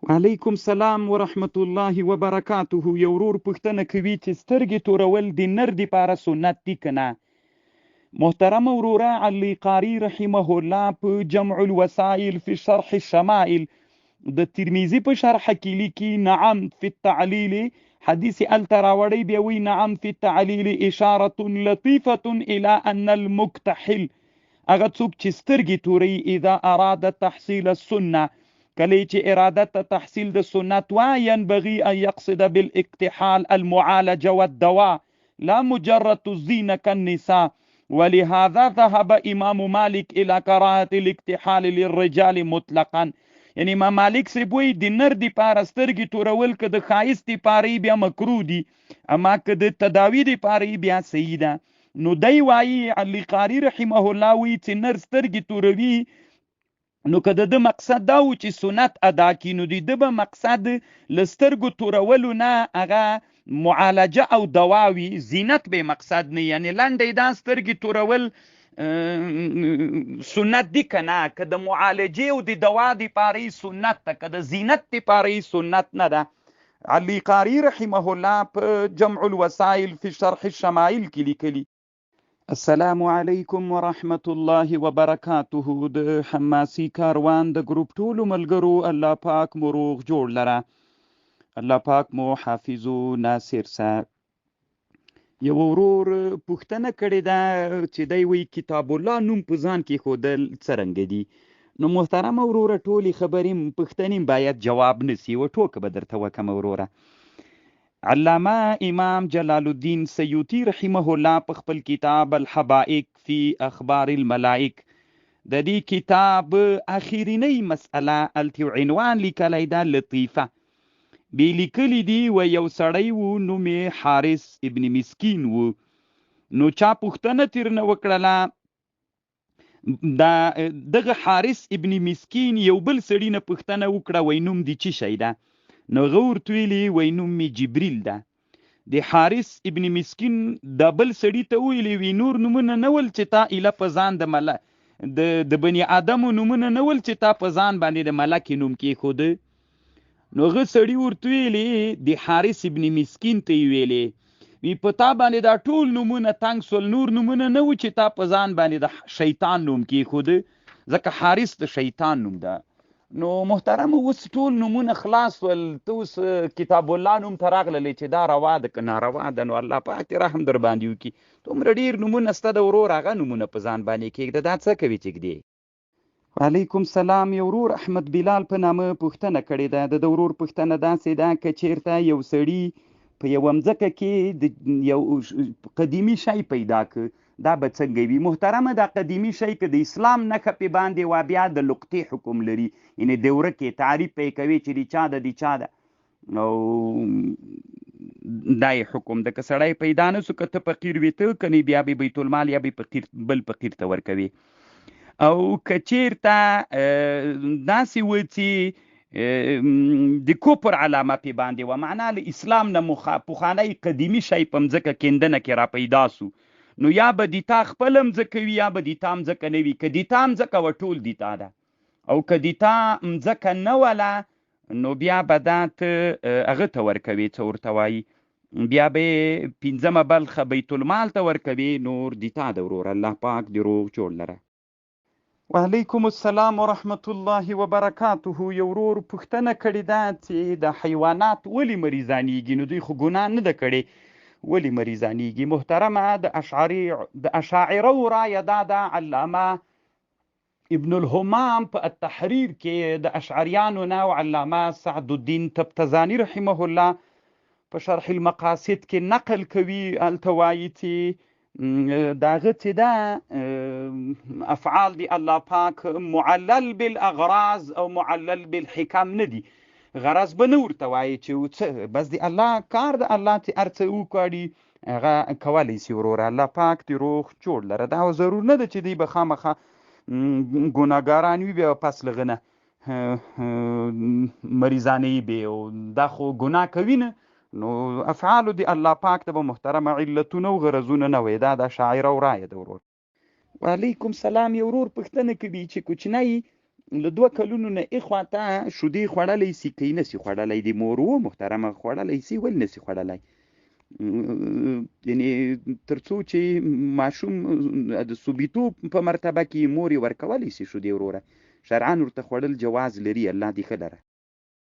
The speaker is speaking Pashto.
وعلیکم سلام ورحمت الله وبرکاته. یو ورور پوښتنه کوي چې سترګې تورول د نر دپاره سنت دي که نه؟ محترم وروره، علي قاري رحمه الله په جمع الوسائل فی شرح الشمائل د ترمیزی په شرح کې لیکي نعم فی التعلیل، حدیث الته راوړی بیا وی نعم فی التعلیل اشاره لطیفه الى ان المکتحل، هغه څوک چې سترګې توري، اذا اراد تحصیل السنه، کله چې اراده ته تحصیل د سنت وا، ينبغي ان يقصد بالاكتحال المعالجه والدواء لا مجرد الزينه كالنساء، ولهذا ذهب امام مالك الى كراهه الاكتحال للرجال مطلقا. یعنی امام مالک سی بوی د نر دی پاره سترګې تورول که د ښایست دی پاره بیا مکروه دي، اما که د تداوی دی پاره بیا صحیح ده. نو دی وایي علي قاري رحمه الله وی چې نر سترګې توروي، نو که د مقصد دا و چې سنت ادا کی، نو د به مقصد لسترګو تورولو نه هغه معالجه او دواوی، زینت به مقصد نه. یعنی لنډی دا سترګې تورول سنت دی که نه؟ که د معالجه او د دوا دی پاره سنت ده، که د زینت دی پاره سنت نه ده. علي قاري رحمه الله په جمع الوسائل فی شرح الشمائل کې لیکلي. السلام علیکم ورحمت الله وبرکاته. د حماسي کاروان د ګروپ ټولو ملګرو، الله پاک مو روغ جوړ لره، الله پاک مو حافظ و ناصر صاحب. یو ورور پوښتنه کړې ده چې دی وی کتاب الله نوم په ځان کې ښودل څرنګه دي؟ نو محترمه وروره، ټولې خبرې پوښتنې باید جواب نسی، و ټوکه به درته وکم وروره. علامه امام جلال الدین سیوطی رحمه الله په خپل کتاب الحبائق فی اخبار الملائک د دې کتاب اخیرینی مسئله التی عنوان لیکلی ده لطیفه، بی لیکلی دی و یو سړی و نوم یې حارث ابن مسکین و. نو چا پوښتنه ترنه وکړله، دا دغه حارث ابن مسکین یو بل سړي نه پوښتنه وکړه، وی نوم دی څه شی ده؟ نو هغه ورته ویلي وی نوم می جبریل ده. د حارث ابن مسکین دا بل سړي ته ویلي وی نور نومونه نه ول چې تا ایله په ځان د بني آدمو نومونه نه ول چې تا په ځان باندې د ملک نوم کېښوده؟ نو هغه سړي ورته ویلي، د حارث ابن مسکین ته یې ویلي وی په تا باندې دا ټول نومونه تنګ سول، نور نومونه نه و چې تا په ځان باندې د شیطان نوم کېښوده، ځکه حارث د شیطان نوم ده. نو محترم اوس ټول نومونه خلاص ول، ته اوس کتاب الله نوم ته راغللی چې دا روا ده که ناروا ده؟ نو الله پاک دې رحم در باندې وکړي، دومره ډېر نومونه سته د ورور، هغه نومونه په ځان باندې کېږده، دا څه کوي چې ږدې؟ وعلیکم سلام. یو ورور احمد بلال په نامه پوښتنه کړې ده. د ورور پوښتنه داسې ده که چېرته یو سړي په یوه مځکه کې د یو قدیمي شی پیدا که، دا به څنګه وي؟ محترمه دا قدیمي شی که د اسلام نښه پې باندې وا، بیا د لقطې حکم لري، یعنې د ورکې تعریف پې کوي چې د چا ده د چا ده، او دا یې حکم ده. که سړی پیدا نه سو، که ته فقیر وي ته کنې، بیا به بیت المال یا به فقیر بل فقیر ته ورکوي. او که چېرته داسې و چې د کفر علامه پې باندې وه، معنا له اسلام نه پخوانی قدیمي شی په مځکه کیندنه کې را پیدا سو، نو یا به د تا خپل مځکه وي یا به د تا مځکه نه وي. که د تا مځکه وه ټول د تا ده، او که د تا مځکه نه وله، نو بیا به دا ته هغه ته ورکوي، څه ورته وایي، بیا به یې پنځمه بلخه بیت المال ته ورکوي، نور د تا ده ورور، الله پاک دې روغ جوړ لره. وعلیکم السلام ورحمت الله وبرکاته. یو ورور پوښتنه کړې ده چې د حیوانات ولې مریضانیږي؟ نو دوی خو ګناه نه ده کړې، ولې مریضانیږي؟ محترمه د اشاعره رایه دا ده، علامه ابن الهمام په التحریر کې د اشعریانو نه، او علامه سعد الدین تبتزانی رحمه الله په شرح المقاصد کې نقل کوي، هلته وایي چې داغه چې ده افعال دی الله پاک معلل بالاغراض او معلل بالحکم نه دي. غرض به نه ورته وایي چې بس دی الله کار د الله چې هر څه وکړي هغه کولی سي وروره، الله پاک دې روغ جوړ لره. دا ضرور نه ده چې دی به خامخا ګناهګاران وي بیا پس له هغه نه مریضانه وي، او دا خو ګناه کوي نه، نو افعالو دی الله پاک ته به محترمه علتونه او غرضونه نه وي. دا د شاعره او رایه ده ورور. وعلیکم سلام. یو ورور پوښتنه کوي چې کوچنی له 2 کلونو نه اخواته شیدې خوړلی سي که یې نسي خوړلی د مور و محترمه خوړلی سي ولې نسي خوړلی یعنې تر څو چې ماشوم د صوبیتوب په مرتبه کې مور یې ورکولی سي شیدې وروره شرعاً ورته خوړل جواز لري الله دې ښه لره